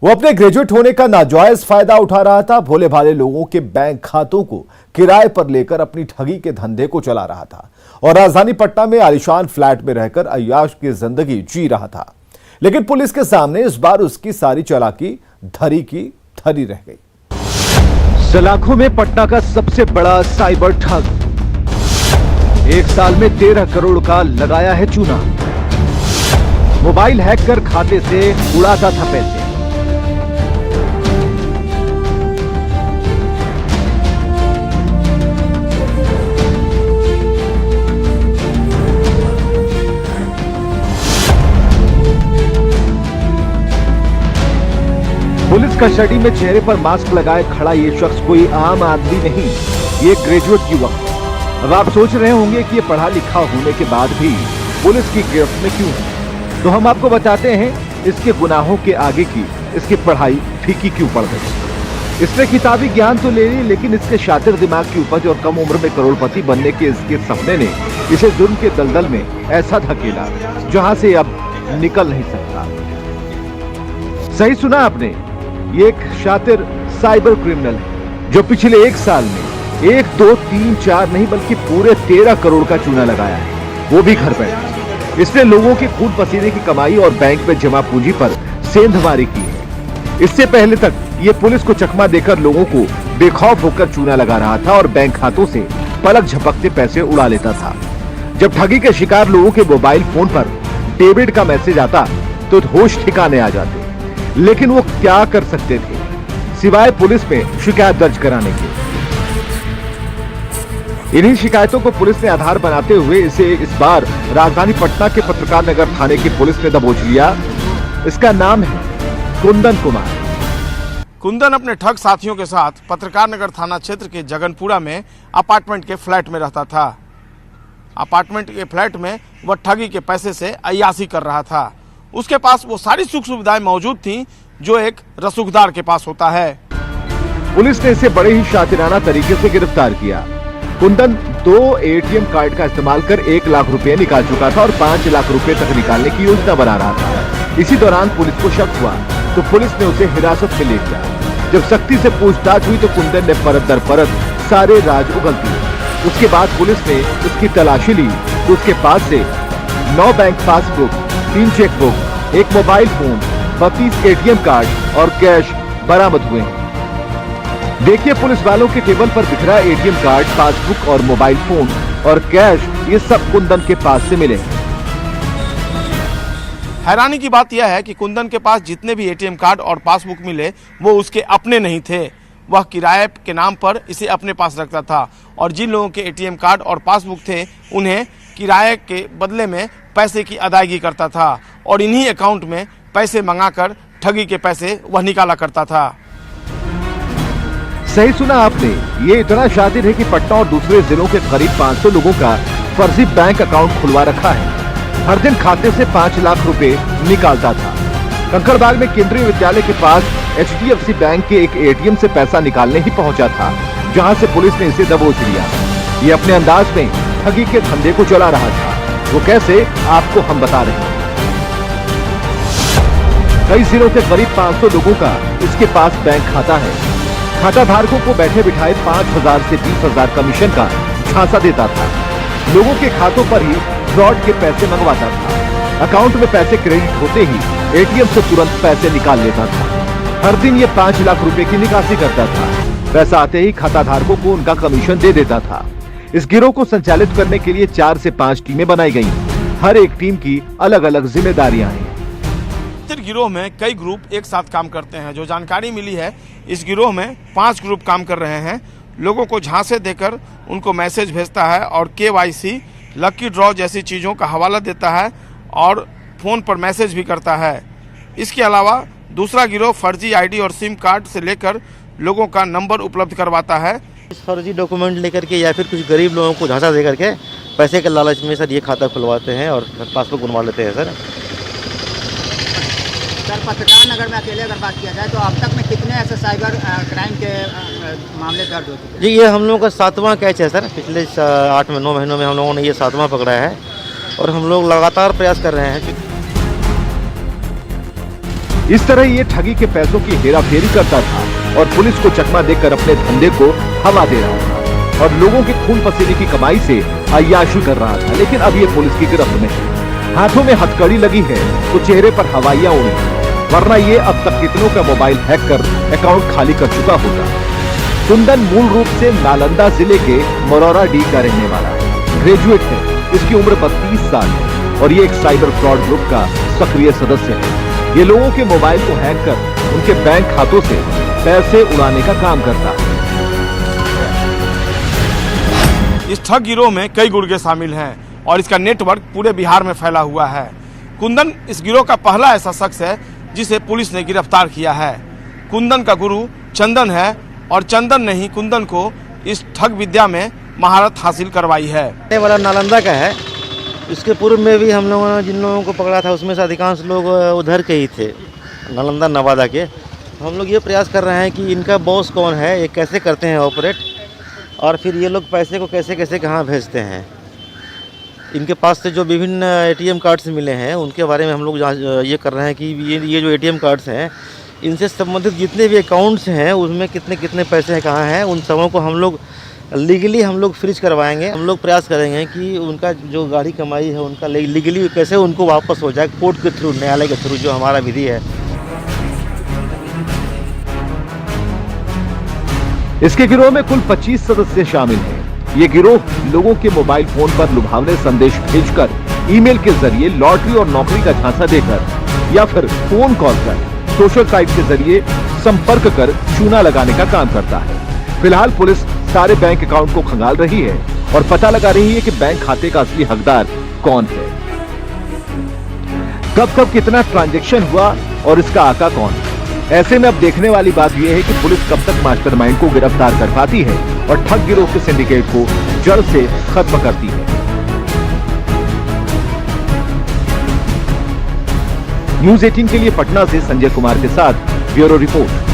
वो अपने ग्रेजुएट होने का नाजायज फायदा उठा रहा था। भोले भाले लोगों के बैंक खातों को किराए पर लेकर अपनी ठगी के धंधे को चला रहा था और राजधानी पटना में आलीशान फ्लैट में रहकर अय्याश की जिंदगी जी रहा था। लेकिन पुलिस के सामने इस बार उसकी सारी चालाकी धरी की धरी रह गई। सलाखों में पटना का सबसे बड़ा साइबर ठग, एक साल में 13 करोड़ का लगाया है चूना। मोबाइल हैक कर खाते से उड़ाता था पैसे। पुलिस कस्टडी में चेहरे पर मास्क लगाए खड़ा ये शख्स कोई आम आदमी नहीं, ये ग्रेजुएट युवक। अब आप सोच रहे होंगे कि ये पढ़ा लिखा होने के बाद भी पुलिस की गिरफ्त में क्यों है, तो हम आपको बताते हैं इसके गुनाहों के आगे की इसकी पढ़ाई फीकी क्यों पड़ गई। इसने किताबी ज्ञान तो ले ली, लेकिन इसके शातिर दिमाग की उपज और कम उम्र में करोड़पति बनने के इसके सपने ने इसे जुर्म के दलदल में ऐसा धकेला जहां से अब निकल नहीं सकता। सही सुना आपने, ये एक शातिर साइबर क्रिमिनल है जो पिछले एक साल में 1, 2, 3, 4 नहीं बल्कि पूरे 13 करोड़ का चूना लगाया है, वो भी घर बैठे। इसने लोगों के खून पसीने की कमाई और बैंक में जमा पूंजी पर सेंधमारी की है। इससे पहले तक ये पुलिस को चकमा देकर लोगों को बेखौफ होकर चूना लगा रहा था और बैंक खातों से पलक झपकते पैसे उड़ा लेता था। जब ठगी के शिकार लोगों के मोबाइल फोन पर डेबिट का मैसेज आता तो होश ठिकाने आ जाते, लेकिन वो क्या कर सकते थे सिवाय पुलिस में शिकायत दर्ज कराने के। इन्हीं शिकायतों को पुलिस ने आधार बनाते हुए इसे इस बार राजधानी पटना के पत्रकार नगर थाने की पुलिस ने दबोच लिया। इसका नाम है कुंदन कुमार। कुंदन अपने ठग साथियों के साथ पत्रकार नगर थाना क्षेत्र के जगनपुरा में अपार्टमेंट के फ्लैट में रहता था। अपार्टमेंट के फ्लैट में वह ठगी के पैसे से अय्याशी कर रहा था। उसके पास वो सारी सुख सुविधाएं मौजूद थीं जो एक रसूखदार के पास होता है। पुलिस ने इसे बड़े ही शातिराना तरीके से गिरफ्तार किया। कुंदन 2 एटीएम कार्ड का इस्तेमाल कर 1 लाख रुपए निकाल चुका था और 5 लाख रुपए तक निकालने की योजना बना रहा था। इसी दौरान पुलिस को शक हुआ तो पुलिस ने उसे हिरासत में ले लिया। जब सख्ती से पूछताछ हुई तो कुंदन ने परत दर परत सारे राज उगल दिए। उसके बाद पुलिस ने उसकी तलाशी ली तो उसके पास से 9 bank passbook, 3 chequebook, 1 mobile phone, 32 ATM card और कैश बरामद हुए हैं। देखिए पुलिस वालों के टेबल पर बिखरा एटीएम कार्ड, पासबुक और मोबाइल फोन और कैश, ये सब कुंदन के पास से मिले। हैरानी की बात यह है कि कुंदन के पास जितने भी एटीएम कार्ड और पासबुक मिले वो उसके अपने नहीं थे। वह किराए के नाम पर इसे अपने पास रखता था और जिन लोगों के एटीएम कार्ड और पासबुक थे उन्हें किराए के बदले में पैसे की अदायगी करता था और इन्हीं अकाउंट में पैसे मंगाकर ठगी के पैसे वह निकाला करता था। सही सुना आपने, ये इतना शातिर है कि पटना और दूसरे जिलों के करीब 500 लोगों का फर्जी बैंक अकाउंट खुलवा रखा है। हर दिन खाते से 5 लाख रुपए निकालता था। कंकड़बाग में केंद्रीय विद्यालय के पास HDFC बैंक के एक एटीएम से पैसा निकालने ही पहुंचा था, जहां से पुलिस ने इसे दबोच लिया। ये अपने अंदाज में ठगी के धंधे को चला रहा था। वो कैसे, आपको हम बता रहे हैं। कई जिलों के करीब 500 लोगों का इसके पास बैंक खाता है। खाता धारकों को बैठे बिठाए 5,000 से 20,000 कमीशन का झांसा देता था। लोगों के खातों पर ही फ्रॉड के पैसे मंगवाता था। अकाउंट में पैसे क्रेडिट होते ही एटीएम से तुरंत पैसे निकाल लेता था। हर दिन ये 5 लाख रुपए की निकासी करता था। पैसा आते ही खाता धारकों को उनका कमीशन दे देता था। इस गिरोह को संचालित करने के लिए 4 से 5 टीमें बनाई गई। हर एक टीम की अलग अलग जिम्मेदारियां हैं। गिरोह में कई ग्रुप एक साथ काम करते हैं। जो जानकारी मिली है, इस गिरोह में 5 ग्रुप काम कर रहे हैं। लोगों को झांसे देकर उनको मैसेज भेजता है और KYC, लकी ड्रॉ जैसी चीज़ों का हवाला देता है और फ़ोन पर मैसेज भी करता है। इसके अलावा दूसरा गिरोह फर्जी ID और सिम कार्ड से लेकर लोगों का नंबर उपलब्ध करवाता है। फर्जी डॉक्यूमेंट लेकर के या फिर कुछ गरीब लोगों को झांसा दे करके पैसे के लालच में सर ये खाता खुलवाते हैं और पासबुक बनवा लेते हैं। सर पत्रकार नगर में अकेले अगर बात किया जाए तो अब तक में कितने ऐसे साइबर क्राइम के मामले दर्ज हो चुके हैं? जी, ये हम लोगों का 7वां कैच है सर। पिछले 8-9 महीनों में हम लोगों ने ये 7वां पकड़ा है और हम लोग लगातार प्रयास कर रहे हैं। इस तरह ये ठगी के पैसों की हेराफेरी करता था और पुलिस को चकमा देकर अपने धंधे को हवा दे रहा था और लोगों के खून पसीने की कमाई से अय्याशी कर रहा था। लेकिन अब ये पुलिस की गिरफ्त में है। हाथों में हथकड़ी लगी है तो चेहरे पर हवाइयां उड़ी, वरना ये अब तक कितनों का मोबाइल हैक कर अकाउंट खाली कर चुका होता। कुंदन मूल रूप से नालंदा जिले के मरौराडीह का रहने वाला है। ग्रेजुएट है, इसकी उम्र 32 साल है और ये एक साइबर फ्रॉड ग्रुप का सक्रिय सदस्य है। ये लोगों के मोबाइल को हैक कर उनके बैंक खातों से पैसे उड़ाने का काम करता है। इस ठग गिरोह में कई गुर्गे शामिल हैं और इसका नेटवर्क पूरे बिहार में फैला हुआ है। कुंदन इस गिरोह का पहला ऐसा शख्स है जिसे पुलिस ने गिरफ्तार किया है। कुंदन का गुरु चंदन है और चंदन ने ही कुंदन को इस ठग विद्या में महारत हासिल करवाई है। ये वाला नालंदा का है। इसके पूर्व में भी हम लोगों ने जिन लोगों को पकड़ा था उसमें से अधिकांश लोग उधर के ही थे, नालंदा नवादा के। हम लोग ये प्रयास कर रहे हैं कि इनका बॉस कौन है, ये कैसे करते हैं ऑपरेट, और फिर ये लोग पैसे को कैसे कैसे कहाँ भेजते हैं। इनके पास से जो विभिन्न ATM कार्ड्स मिले हैं उनके बारे में हम लोग ये कर रहे हैं कि ये जो ATM कार्ड्स हैं इनसे संबंधित जितने भी अकाउंट्स हैं उसमें कितने कितने पैसे हैं, कहाँ हैं, उन सबों को हम लोग लीगली हम लोग फ्रीज करवाएंगे। हम लोग प्रयास करेंगे कि उनका जो गाड़ी कमाई है उनका लीगली कैसे उनको वापस हो जाए, कोर्ट के थ्रू, न्यायालय के थ्रू, जो हमारा विधि है। इसके गिरोह में कुल 25 सदस्य शामिल हैं। ये गिरोह लोगों के मोबाइल फोन पर लुभावने संदेश भेजकर, ईमेल के जरिए लॉटरी और नौकरी का झांसा देकर या फिर फोन कॉल कर, सोशल साइट के जरिए संपर्क कर चूना लगाने का काम करता है। फिलहाल पुलिस सारे बैंक अकाउंट को खंगाल रही है और पता लगा रही है कि बैंक खाते का असली हकदार कौन है, कब कब कितना ट्रांजैक्शन हुआ और इसका आका कौन है। ऐसे में अब देखने वाली बात यह है कि पुलिस कब तक मास्टरमाइंड को गिरफ्तार कर पाती है और ठग गिरोह के सिंडिकेट को जड़ से खत्म करती है। न्यूज़ 18 के लिए पटना से संजय कुमार के साथ ब्यूरो रिपोर्ट।